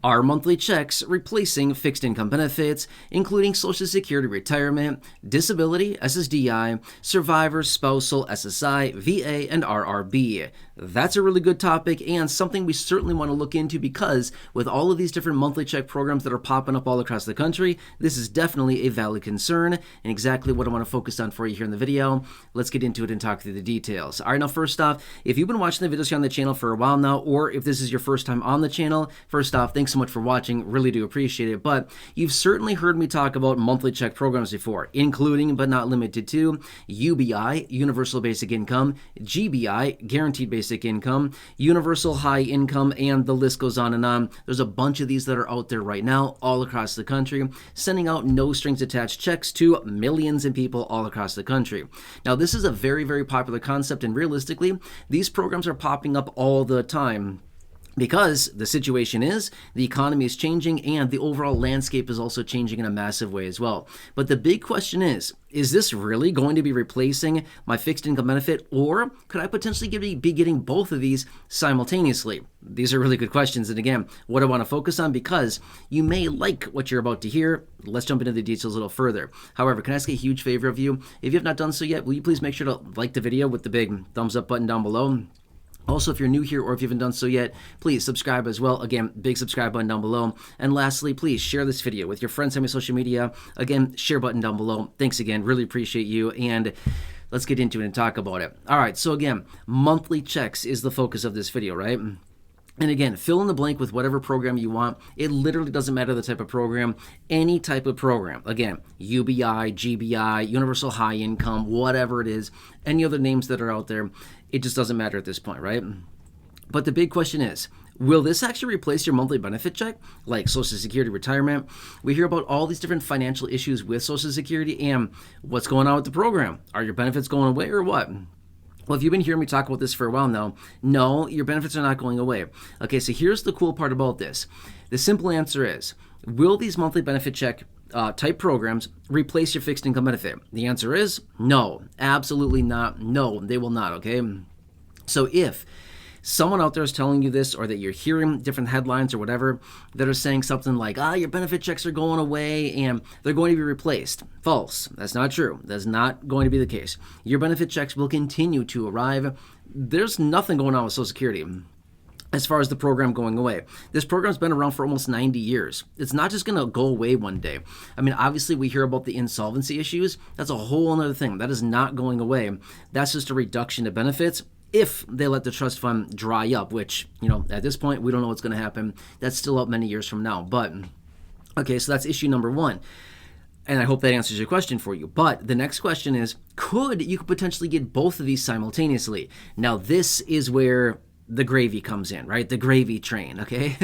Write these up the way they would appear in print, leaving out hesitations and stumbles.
Are monthly checks replacing fixed income benefits, including Social Security retirement, disability, SSDI, survivor, spousal, SSI, VA, and RRB? That's a really good topic and something we certainly want to look into because with all of these different monthly check programs that are popping up all across the country, this is definitely a valid concern and exactly what I want to focus on for you here in the video. Let's get into it and talk through the details. All right, now first off, if you've been watching the videos here on the channel for a while now, or if this is your first time on the channel, first off, thanks so much for watching, really do appreciate it. But you've certainly heard me talk about monthly check programs before, including but not limited to UBI, Universal Basic Income, GBI, Guaranteed Basic Income, Universal High Income, and the list goes on and on. There's a bunch of these that are out there right now all across the country, sending out no strings attached checks to millions of people all across the country. Now, this is a very, very popular concept, and realistically, these programs are popping up all the time. Because the situation is, the economy is changing and the overall landscape is also changing in a massive way as well. But the big question is this really going to be replacing my fixed income benefit, or could I potentially be getting both of these simultaneously? These are really good questions, and again, what I want to focus on because you may like what you're about to hear. Let's jump into the details a little further. However, can I ask a huge favor of you? If you have not done so yet, will you please make sure to like the video with the big thumbs up button down below? Also, if you're new here or if you haven't done so yet, please subscribe as well. Again, big subscribe button down below. And lastly, please share this video with your friends on your social media. Again, share button down below. Thanks again. Really appreciate you. And let's get into it and talk about it. All right. So again, monthly checks is the focus of this video, right? And again, fill in the blank with whatever program you want. It literally doesn't matter the type of program, any type of program. Again, UBI, GBI, Universal High Income, whatever it is, any other names that are out there, it just doesn't matter at this point, right? But the big question is, will this actually replace your monthly benefit check, like Social Security retirement? We hear about all these different financial issues with Social Security and what's going on with the program. Are your benefits going away or what? Well, if you've been hearing me talk about this for a while now, no, your benefits are not going away. Okay, so here's the cool part about this. The simple answer is, will these monthly benefit check type programs replace your fixed income benefit? The answer is no, absolutely not. No, they will not, okay? So if someone out there is telling you this, or that you're hearing different headlines or whatever that are saying something like, your benefit checks are going away and they're going to be replaced. False. That's not true. That's not going to be the case. Your benefit checks will continue to arrive. There's nothing going on with Social Security as far as the program going away. This program's been around for almost 90 years. It's not just going to go away one day. I mean, obviously we hear about the insolvency issues. That's a whole other thing. That is not going away. That's just a reduction of benefits if they let the trust fund dry up, which, at this point, we don't know what's going to happen. That's still up many years from now. But, okay, so that's issue number one. And I hope that answers your question for you. But the next question is, you could potentially get both of these simultaneously? Now, this is where the gravy comes in, right? The gravy train, okay?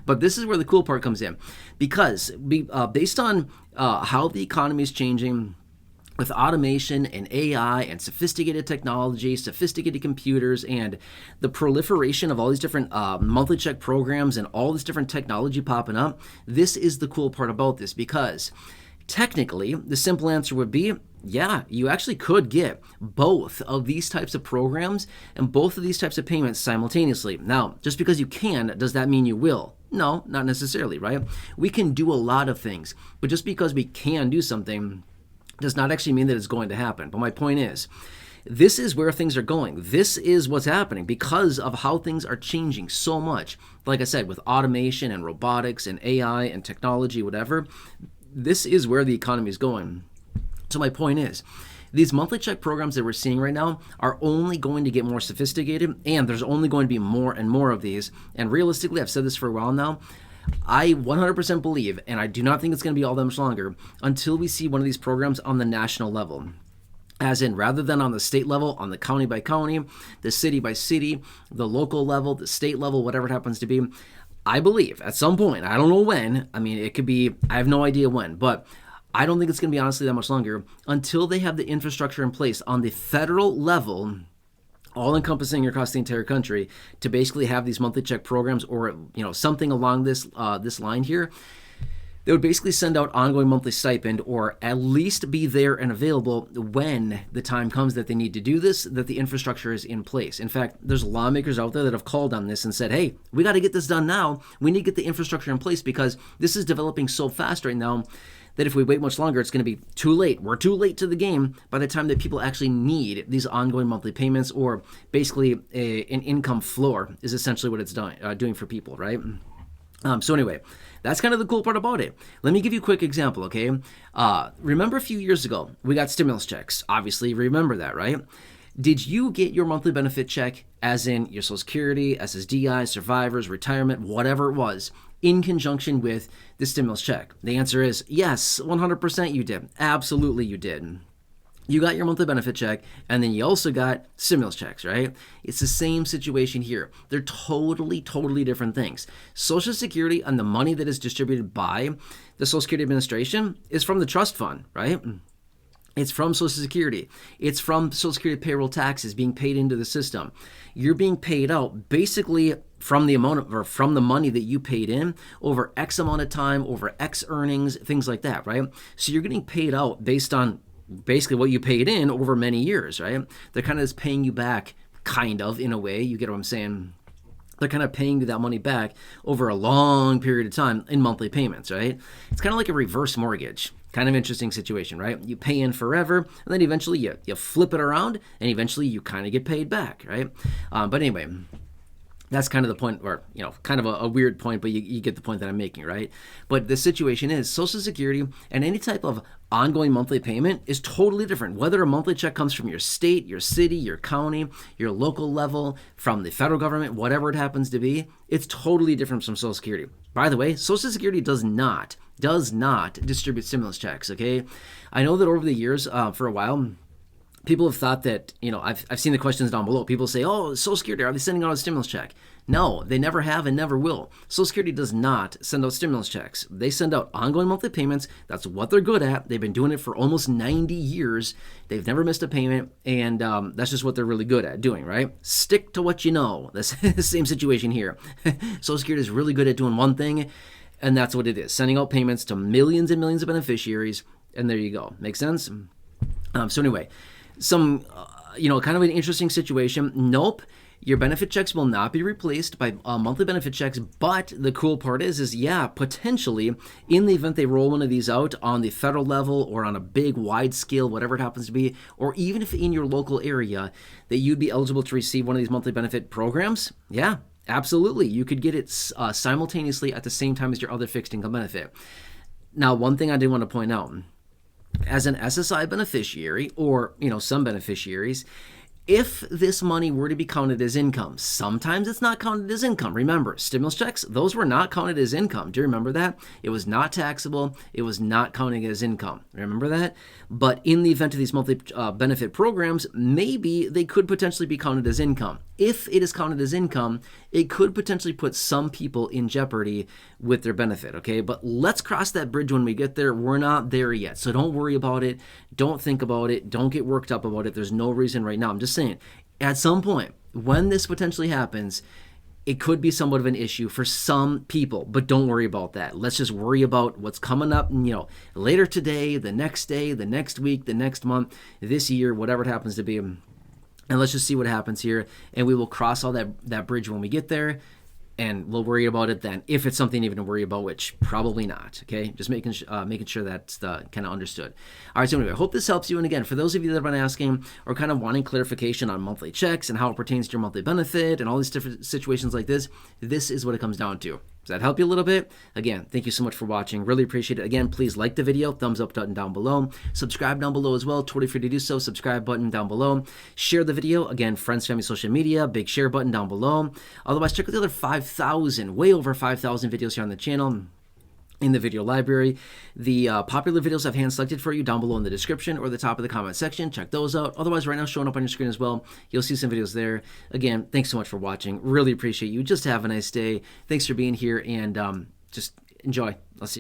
But this is where the cool part comes in. Because based on how the economy is changing, with automation and AI and sophisticated technology, sophisticated computers, and the proliferation of all these different monthly check programs and all this different technology popping up, this is the cool part about this, because technically, the simple answer would be, yeah, you actually could get both of these types of programs and both of these types of payments simultaneously. Now, just because you can, does that mean you will? No, not necessarily, right? We can do a lot of things, but just because we can do something does not actually mean that it's going to happen. But my point is, this is where things are going. This is what's happening because of how things are changing so much. Like I said, with automation and robotics and AI and technology, whatever, this is where the economy is going. So my point is, these monthly check programs that we're seeing right now are only going to get more sophisticated, and there's only going to be more and more of these. And realistically, I've said this for a while now, I 100% believe, and I do not think it's going to be all that much longer, until we see one of these programs on the national level. As in, rather than on the state level, on the county by county, the city by city, the local level, the state level, whatever it happens to be, I believe at some point, I don't know when, I mean, it could be, I have no idea when, but I don't think it's going to be honestly that much longer until they have the infrastructure in place on the federal level, all-encompassing across the entire country, to basically have these monthly check programs or something along this line here. They would basically send out ongoing monthly stipend, or at least be there and available when the time comes that they need to do this, that the infrastructure is in place. In fact, there's lawmakers out there that have called on this and said, hey, we got to get this done now. We need to get the infrastructure in place because this is developing so fast right now that if we wait much longer, it's going to be too late. We're too late to the game by the time that people actually need these ongoing monthly payments, or basically an income floor is essentially what it's doing for people, right? So anyway, that's kind of the cool part about it. Let me give you a quick example, okay? Remember a few years ago, we got stimulus checks. Obviously, remember that, right? Did you get your monthly benefit check, as in your Social Security, SSDI, survivors, retirement, whatever it was, in conjunction with the stimulus check? The answer is yes, 100% you did. Absolutely you did. You got your monthly benefit check, and then you also got stimulus checks, right? It's the same situation here. They're totally different things. Social Security and the money that is distributed by the Social Security Administration is from the trust fund, right? It's from Social Security. It's from Social Security payroll taxes being paid into the system. You're being paid out basically from the amount of, or from the money that you paid in over X amount of time, over X earnings, things like that, right? So you're getting paid out based on basically what you paid in over many years, right? They're kind of just paying you back, kind of, in a way. You get what I'm saying? They're kind of paying you that money back over a long period of time in monthly payments, right? It's kind of like a reverse mortgage. Kind of interesting situation, right? You pay in forever, and then eventually you flip it around, and eventually you kind of get paid back, right? But anyway, that's kind of the point, or, kind of a weird point, but you get the point that I'm making, right? But the situation is Social Security and any type of ongoing monthly payment is totally different. Whether a monthly check comes from your state, your city, your county, your local level, from the federal government, whatever it happens to be, it's totally different from Social Security. By the way, Social Security does not distribute stimulus checks, okay? I know that over the years, for a while, people have thought that, I've seen the questions down below. People say, oh, Social Security, are they sending out a stimulus check? No, they never have and never will. Social Security does not send out stimulus checks. They send out ongoing monthly payments. That's what they're good at. They've been doing it for almost 90 years. They've never missed a payment, and that's just what they're really good at doing, right? Stick to what you know. That's the same situation here. Social Security is really good at doing one thing, and that's what it is, sending out payments to millions and millions of beneficiaries, and there you go. Make sense? So anyway, some, kind of an interesting situation. Nope, your benefit checks will not be replaced by monthly benefit checks, but the cool part is potentially, in the event they roll one of these out on the federal level or on a big, wide scale, whatever it happens to be, or even if in your local area, that you'd be eligible to receive one of these monthly benefit programs, yeah, absolutely. You could get it simultaneously at the same time as your other fixed income benefit. Now, one thing I did want to point out, as an SSI beneficiary, or, some beneficiaries, if this money were to be counted as income, sometimes it's not counted as income. Remember, stimulus checks, those were not counted as income. Do you remember that? It was not taxable. It was not counting as income. Remember that? But in the event of these monthly benefit programs, maybe they could potentially be counted as income. If it is counted as income, it could potentially put some people in jeopardy with their benefit, okay? But let's cross that bridge when we get there. We're not there yet, so don't worry about it. Don't think about it. Don't get worked up about it. There's no reason right now. I'm just saying, at some point, when this potentially happens, it could be somewhat of an issue for some people, but don't worry about that. Let's just worry about what's coming up, later today, the next day, the next week, the next month, this year, whatever it happens to be. And let's just see what happens here, and we will cross all that bridge when we get there, and we'll worry about it then, if it's something even to worry about, which probably not, okay? Just making sure that's kind of understood. All right, so anyway, I hope this helps you. And again, for those of you that have been asking or kind of wanting clarification on monthly checks and how it pertains to your monthly benefit and all these different situations like this is what it comes down to. Does that help you a little bit? Again, thank you so much for watching. Really appreciate it. Again, please like the video, thumbs up button down below. Subscribe down below as well. Totally free to do so. Subscribe button down below. Share the video. Again, friends, family, social media. Big share button down below. Otherwise, check out the other 5,000, way over 5,000 videos here on the channel. In the video library. The popular videos I've hand selected for you down below in the description or the top of the comment section. Check those out. Otherwise, right now showing up on your screen as well. You'll see some videos there. Again, thanks so much for watching. Really appreciate you. Just have a nice day. Thanks for being here, and just enjoy. I'll see you.